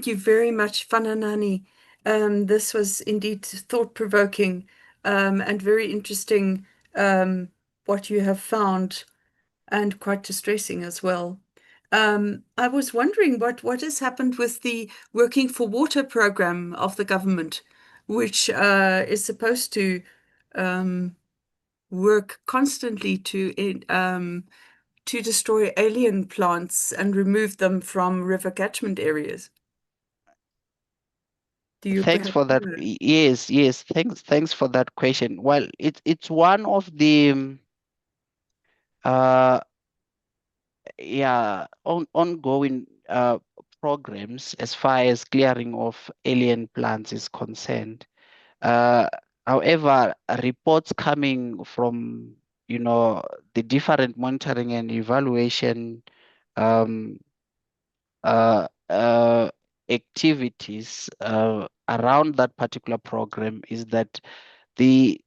Thank you very much, Pfananani. This was indeed thought-provoking and very interesting, what you have found, and quite distressing as well. I was wondering what has happened with the Working for Water program of the government, which is supposed to work constantly to destroy alien plants and remove them from river catchment areas. Do you Thanks perhaps for that. know? Yes. Thanks for that question. Well, it's one of the uh ongoing programs as far as clearing of alien plants is concerned. Uh, However, reports coming from the different monitoring and evaluation um, uh, uh, activities around that particular program is that the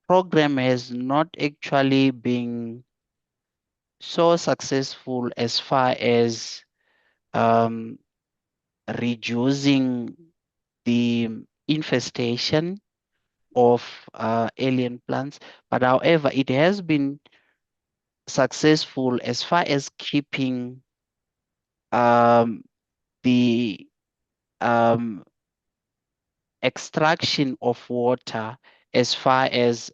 program has not actually been so successful as far as um, reducing the infestation of alien plants, but however, it has been successful as far as keeping um, the um, extraction of water as far as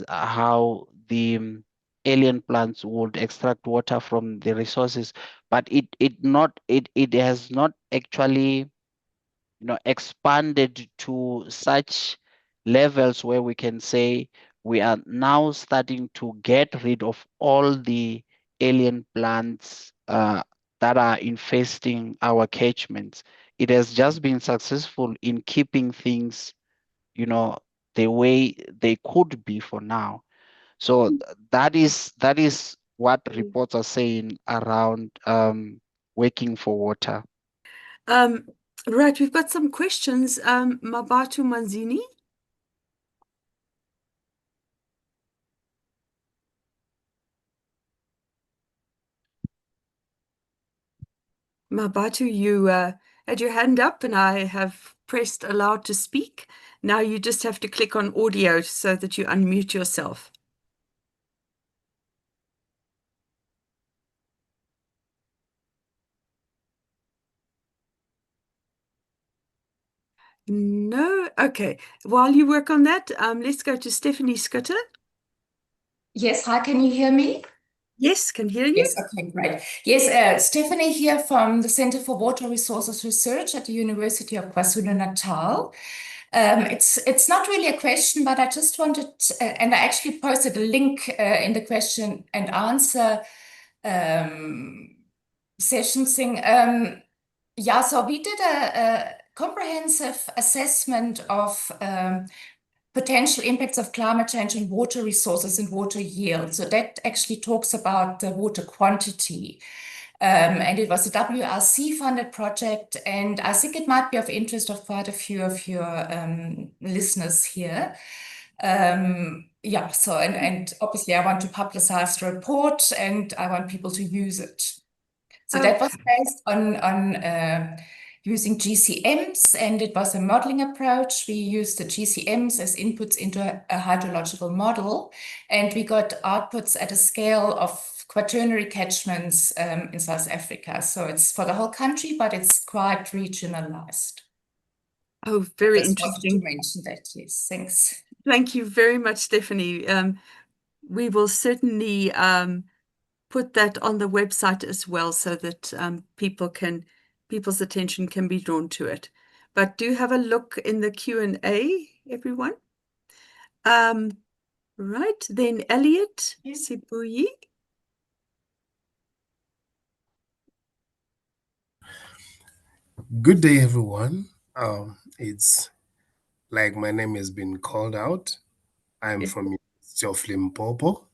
how the alien plants would extract water from the resources, but it has not actually expanded to such levels where we can say we are now starting to get rid of all the alien plants that are infesting our catchments. It has just been successful in keeping things, the way they could be for now. So that is what reports are saying around working for water. Um, right, we've got some questions. Mabatu Manzini. Mabatu, you had your hand up and I have pressed allow to speak. Now you just have to click on audio so that you unmute yourself. No? Okay. While you work on that, let's go to Stephanie Schutte. Yes, hi, can you hear me? Yes, can hear you. Yes, okay, great. Yes, Stephanie here from the Center for Water Resources Research at the University of KwaZulu-Natal. It's not really a question, but I just wanted, and I actually posted a link in the question and answer session thing. Yeah, so we did a comprehensive assessment of potential impacts of climate change on water resources and water yield. So that actually talks about the water quantity. And it was a WRC funded project, and I think it might be of interest of quite a few of your listeners here. Yeah, so and obviously I want to publicize the report and I want people to use it. So that was based on using GCMs, and it was a modeling approach. We used the GCMs as inputs into a hydrological model, and we got outputs at a scale of quaternary catchments in South Africa. So it's for the whole country, but it's quite regionalized. Oh, very Just wanted to interesting. mention that, yes, thanks. Thank you very much, Stephanie. We will certainly put that on the website as well so that people's attention can be drawn to it. But do have a look in the Q&A, everyone. Right, then Elliot Sibuyi. Good day, everyone. It's like my name has been called out. I'm from University of Limpopo,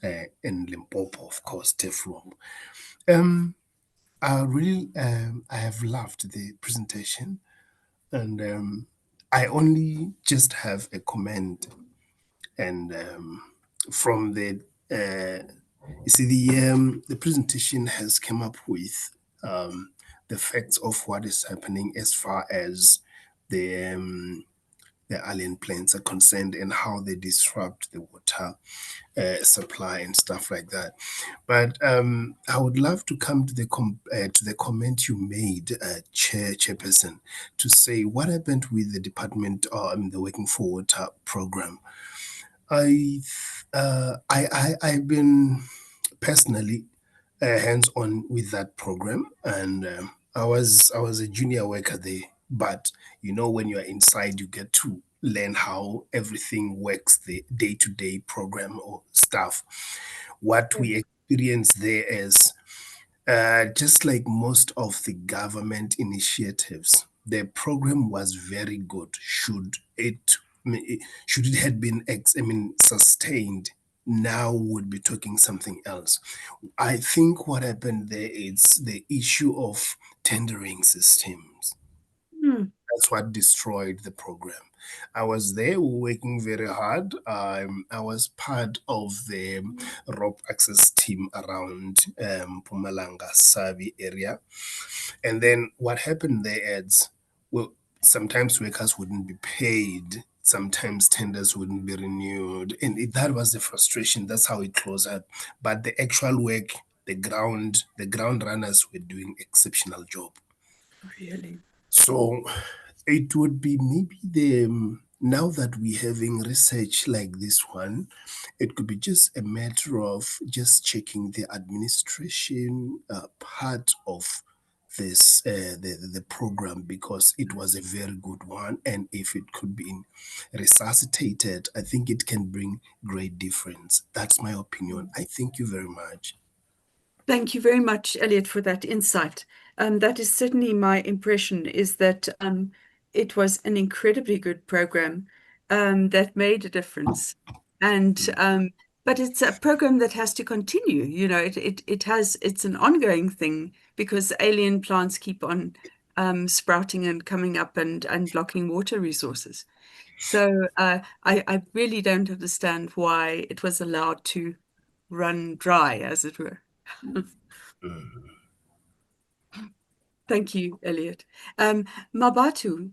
in Limpopo, of course, TEFROM. I have loved the presentation, and I only just have a comment. And from you see, the presentation has come up with the facts of what is happening as far as the alien plants are concerned and how they disrupt the water supply and stuff like that. But I would love to come to the comment you made, Chairperson, to say what happened with the department, the Working for Water program. I've been personally hands-on with that program, and I was a junior worker there. But when you are inside, you get to learn how everything works, the day-to-day program or stuff. What we experience there is just like most of the government initiatives, the program was very good. Should it had been sustained, now would be talking something else. I think what happened there is the issue of tendering systems. Hmm. That's what destroyed the program. I was there working very hard. I was part of the rope access team around Pumalanga Savi area. And then what happened there is, well, sometimes workers wouldn't be paid, sometimes tenders wouldn't be renewed. And that was the frustration. That's how it closed up. But the actual work, the ground runners were doing exceptional job. Really? So it would be maybe now that we're having research like this one, it could be just a matter of just checking the administration part of this the program, because it was a very good one, and if it could be resuscitated, I think it can bring great difference. That's my opinion. I thank you very much. Thank you very much, Elliot, for that insight. That is certainly my impression, is that it was an incredibly good program that made a difference. And but it's a program that has to continue. It's an ongoing thing because alien plants keep on sprouting and coming up and blocking water resources. So I really don't understand why it was allowed to run dry, as it were. Thank you, Elliot. Mabatu,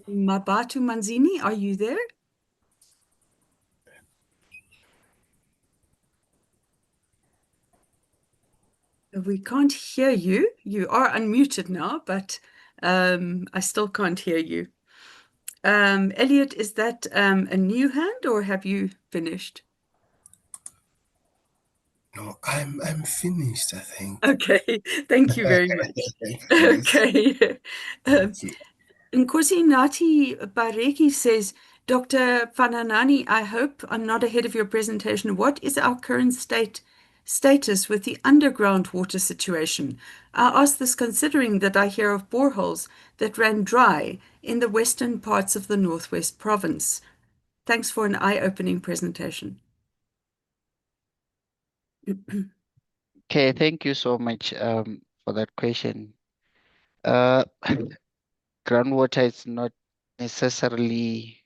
Mabatu Manzini, are you there? We can't hear you. You are unmuted now, but I still can't hear you. Elliot, is that a new hand or have you finished? No, I'm finished, I think. Okay, thank you very much. Yes. Okay. Um, Thank you. Nkosi Nati Bareki says, Dr. Pfananani, I hope I'm not ahead of your presentation. What is our current status with the underground water situation? I ask this considering that I hear of boreholes that ran dry in the western parts of the Northwest Province. Thanks for an eye-opening presentation. Okay, thank you so much for that question. Uh, Groundwater is not necessarily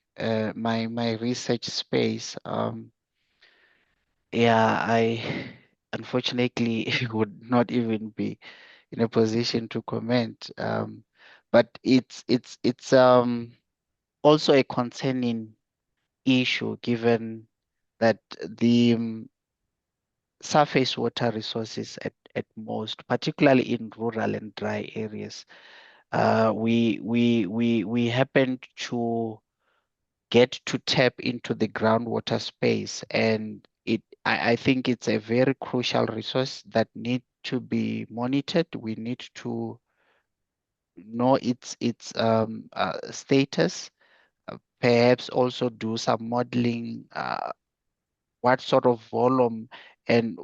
my research space. Yeah, I unfortunately would not even be in a position to comment. But it's also a concerning issue given that the surface water resources at most, particularly in rural and dry areas, we happen to get to tap into the groundwater space, and I think it's a very crucial resource that need to be monitored. We need to know its status, perhaps also do some modeling, what sort of volume and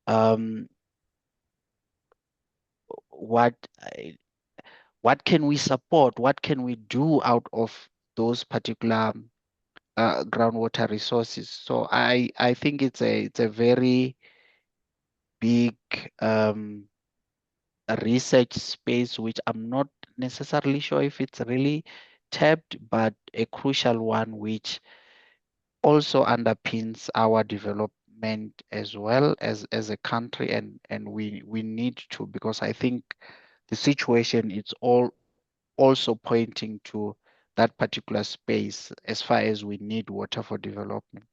um, what what can we support, what can we do out of those particular groundwater resources. So I think it's a very big research space, which I'm not necessarily sure if it's really tapped, but a crucial one, which also underpins our development as well as a country, and we need to, because I think the situation is also pointing to that particular space as far as we need water for development.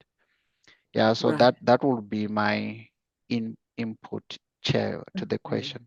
Yeah, so Right. that will be my input, Chair, to the question.